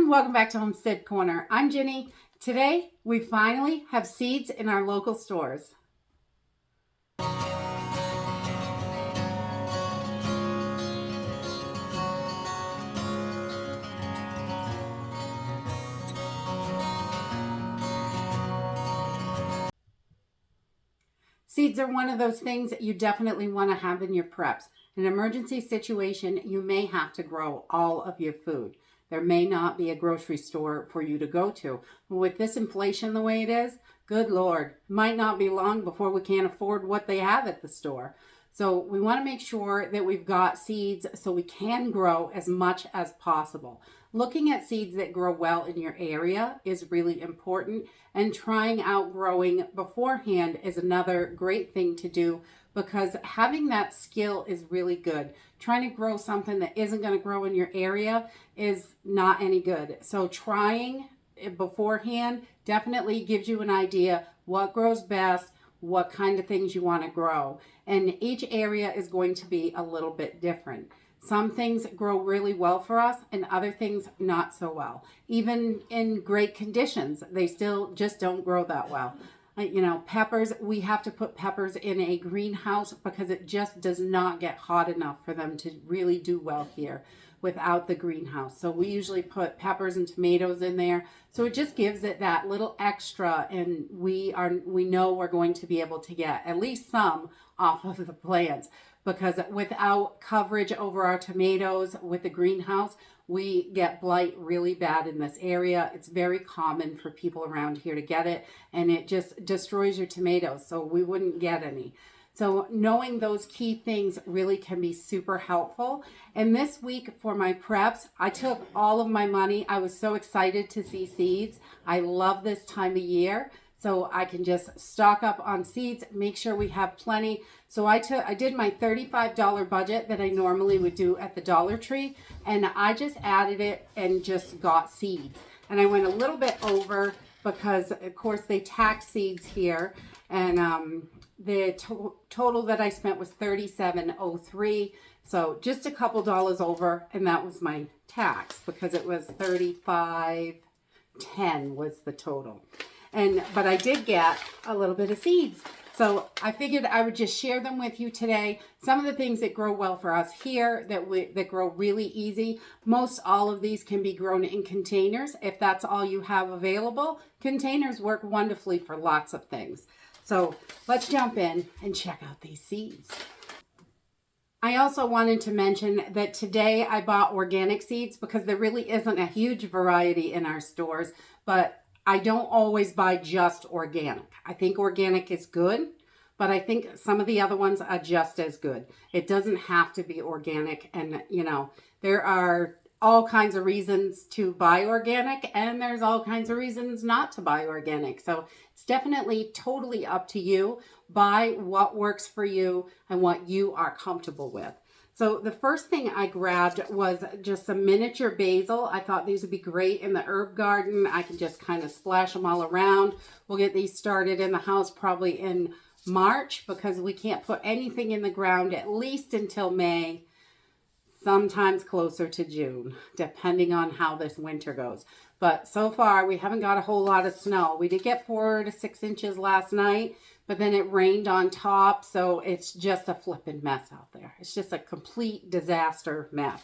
everyone, welcome back to Homestead Corner. I'm Ginny. Today we finally have seeds in our local stores. Seeds are one of those things that you definitely want to have in your preps. In an emergency situation, you may have to grow all of your food. There may not be a grocery store for you to go to. With this inflation the way it is, good Lord, might not be long before we can't afford what they have at the store. So we want to make sure that we've got seeds so we can grow as much as possible. Looking at seeds that grow well in your area is really important, and trying out growing beforehand is another great thing to do, because having that skill is really good. Trying to grow something that isn't going to grow in your area is not any good. So trying beforehand definitely gives you an idea what grows best, what kind of things you want to grow. And each area is going to be a little bit different. Some things grow really well for us and other things not so well. Even in great conditions, they still just don't grow that well. Peppers, we have to put peppers in a greenhouse because it just does not get hot enough for them to really do well here without the greenhouse. So we usually put peppers and tomatoes in there. So it just gives it that little extra, and we know we're going to be able to get at least some off of the plants, because without coverage over our tomatoes with the greenhouse, we get blight really bad in this area. It's very common for people around here to get it, and it just destroys your tomatoes, so we wouldn't get any. So knowing those key things really can be super helpful. And this week for my preps, I took all of my money. I was so excited to see seeds. I love this time of year, so I can just stock up on seeds, make sure we have plenty. So I did my $35 budget that I normally would do at the Dollar Tree, and I just added it and just got seeds. And I went a little bit over because of course they tax seeds here, and the total that I spent was $37.03. So just a couple dollars over, and that was my tax because it was $35.10 was the total. But I did get a little bit of seeds. So I figured I would just share them with you today. Some of the things that grow well for us here that grow really easy. Most all of these can be grown in containers. If that's all you have available, containers work wonderfully for lots of things. So let's jump in and check out these seeds. I also wanted to mention that today I bought organic seeds because there really isn't a huge variety in our stores, but I don't always buy just organic. I think organic is good, but I think some of the other ones are just as good. It doesn't have to be organic, and there are all kinds of reasons to buy organic, and there's all kinds of reasons not to buy organic. So it's definitely totally up to you. Buy what works for you and what you are comfortable with. So the first thing I grabbed was just some miniature basil. I thought these would be great in the herb garden. I can just kind of splash them all around. We'll get these started in the house probably in March, because we can't put anything in the ground at least until May, sometimes closer to June, depending on how this winter goes. But so far, we haven't got a whole lot of snow. We did get 4 to 6 inches last night, but then it rained on top, so it's just a flippin' mess out there. It's just a complete disaster mess.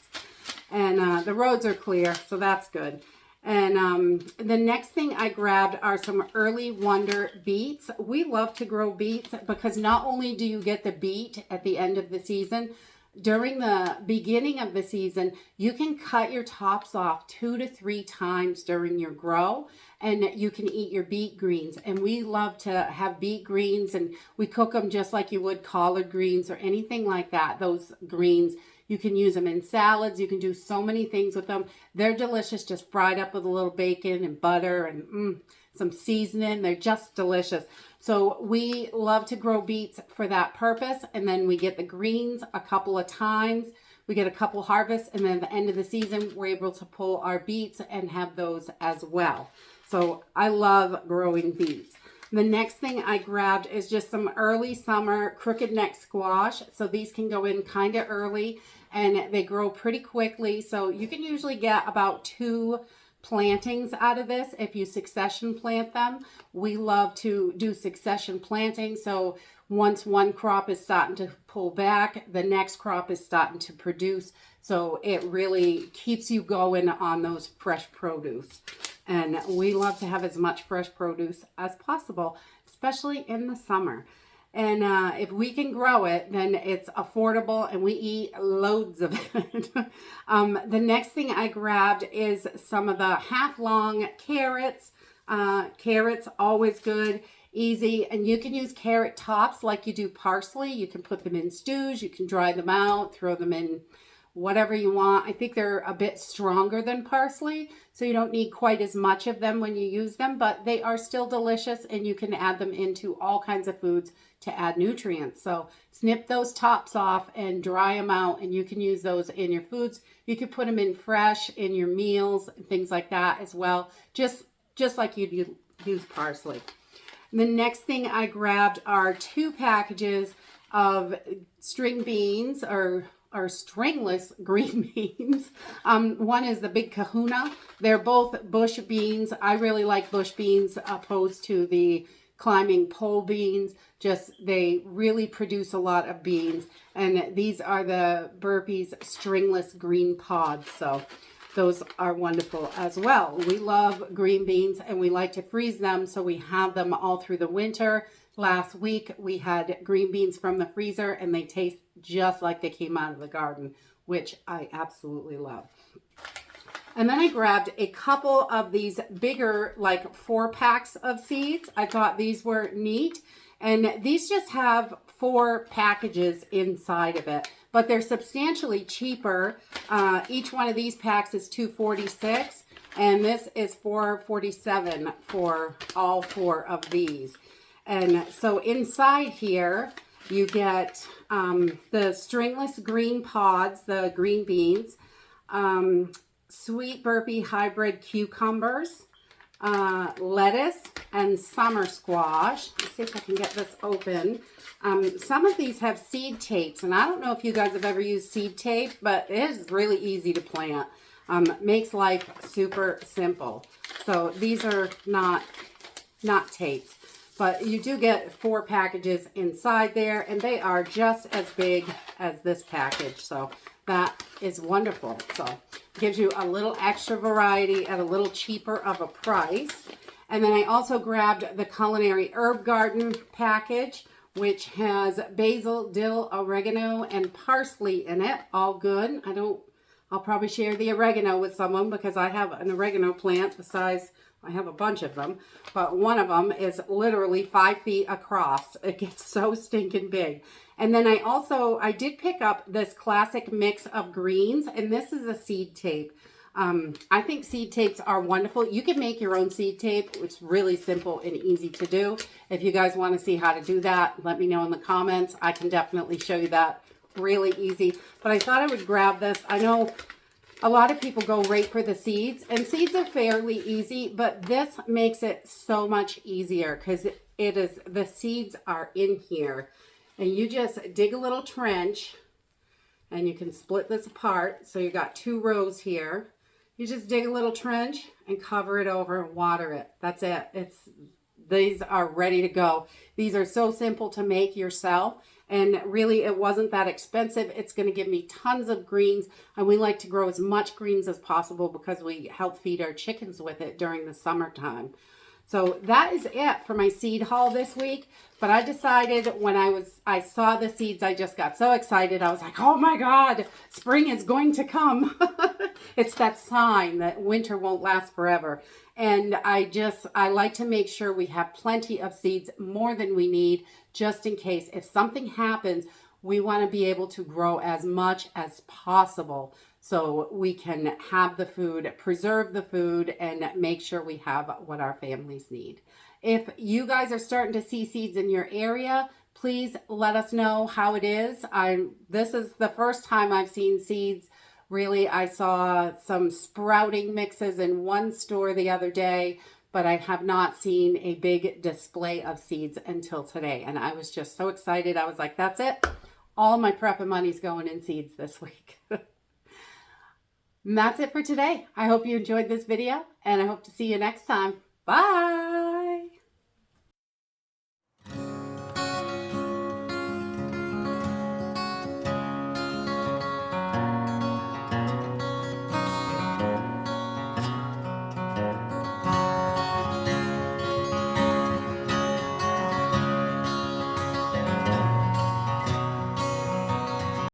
And the roads are clear, so that's good. And the next thing I grabbed are some early wonder beets. We love to grow beets because not only do you get the beet at the end of the season, during the beginning of the season, you can cut your tops off 2 to 3 times during your grow, and you can eat your beet greens. And we love to have beet greens, and we cook them just like you would collard greens or anything like that. Those greens, you can use them in salads. You can do so many things with them. They're delicious, just fried up with a little bacon and butter and some seasoning. They're just delicious. So we love to grow beets for that purpose. And then we get the greens a couple of times. We get a couple harvests, and then at the end of the season, we're able to pull our beets and have those as well. So I love growing beets. The next thing I grabbed is just some early summer crooked neck squash. So these can go in kind of early, and they grow pretty quickly. So you can usually get about 2 plantings out of this if you succession plant them. We love to do succession planting. So once one crop is starting to pull back, the next crop is starting to produce. So it really keeps you going on those fresh produce. And we love to have as much fresh produce as possible, especially in the summer. And if we can grow it, then it's affordable and we eat loads of it. The next thing I grabbed is some of the half-long carrots. Carrots, always good, easy. And you can use carrot tops like you do parsley. You can put them in stews. You can dry them out, throw them in whatever you want. I think they're a bit stronger than parsley, so you don't need quite as much of them when you use them, but they are still delicious and you can add them into all kinds of foods to add nutrients. So snip those tops off and dry them out, and you can use those in your foods. You could put them in fresh in your meals and things like that as well, just like you'd use parsley. And the next thing I grabbed are 2 packages of string beans or stringless green beans. One is the Big Kahuna. They're both bush beans. I really like bush beans opposed to the climbing pole beans. Just they really produce a lot of beans. And these are the Burpee's stringless green pods. So those are wonderful as well. We love green beans and we like to freeze them, so we have them all through the winter. Last week we had green beans from the freezer and they taste just like they came out of the garden, which I absolutely love. And then I grabbed a couple of these bigger, like 4 packs of seeds. I thought these were neat. And these just have 4 packages inside of it, but they're substantially cheaper. Each one of these packs is $2.46, and this is $4.47 for all 4 of these. And so inside here, you get the stringless green pods, the green beans, Sweet Burpee hybrid cucumbers, lettuce, and summer squash. Let's see if I can get this open. Some of these have seed tapes, and I don't know if you guys have ever used seed tape, but it is really easy to plant. Makes life super simple. So these are not tapes, but you do get 4 packages inside there, and they are just as big as this package. So that is wonderful. So it gives you a little extra variety at a little cheaper of a price. And then I also grabbed the Culinary Herb Garden package, which has basil, dill, oregano, and parsley in it. All good. I'll probably share the oregano with someone because I have an oregano plant the size, I have a bunch of them, but one of them is literally 5 feet across. It gets so stinking big. And then I did pick up this classic mix of greens, and this is a seed tape. I think seed tapes are wonderful. You can make your own seed tape. It's really simple and easy to do. If you guys want to see how to do that, let me know in the comments. I can definitely show you that. Really easy. But I thought I would grab this. I know a lot of people go right for the seeds, and seeds are fairly easy, but this makes it so much easier because the seeds are in here, and you just dig a little trench, and you can split this apart. So you got 2 rows here. You just dig a little trench and cover it over and water it. That's it. These are ready to go. These are so simple to make yourself. And really, it wasn't that expensive. It's going to give me tons of greens. And we like to grow as much greens as possible because we help feed our chickens with it during the summertime. So that is it for my seed haul this week. But I decided when I saw the seeds, I just got so excited. I was like, oh my God, spring is going to come. It's that sign that winter won't last forever. And I like to make sure we have plenty of seeds, more than we need, just in case. If something happens, we want to be able to grow as much as possible so we can have the food, preserve the food, and make sure we have what our families need. If you guys are starting to see seeds in your area, please let us know how it is. This is the first time I've seen seeds. Really, I saw some sprouting mixes in one store the other day, but I have not seen a big display of seeds until today. And I was just so excited. I was like, that's it. All my prep and money's going in seeds this week. And that's it for today. I hope you enjoyed this video, and I hope to see you next time. Bye!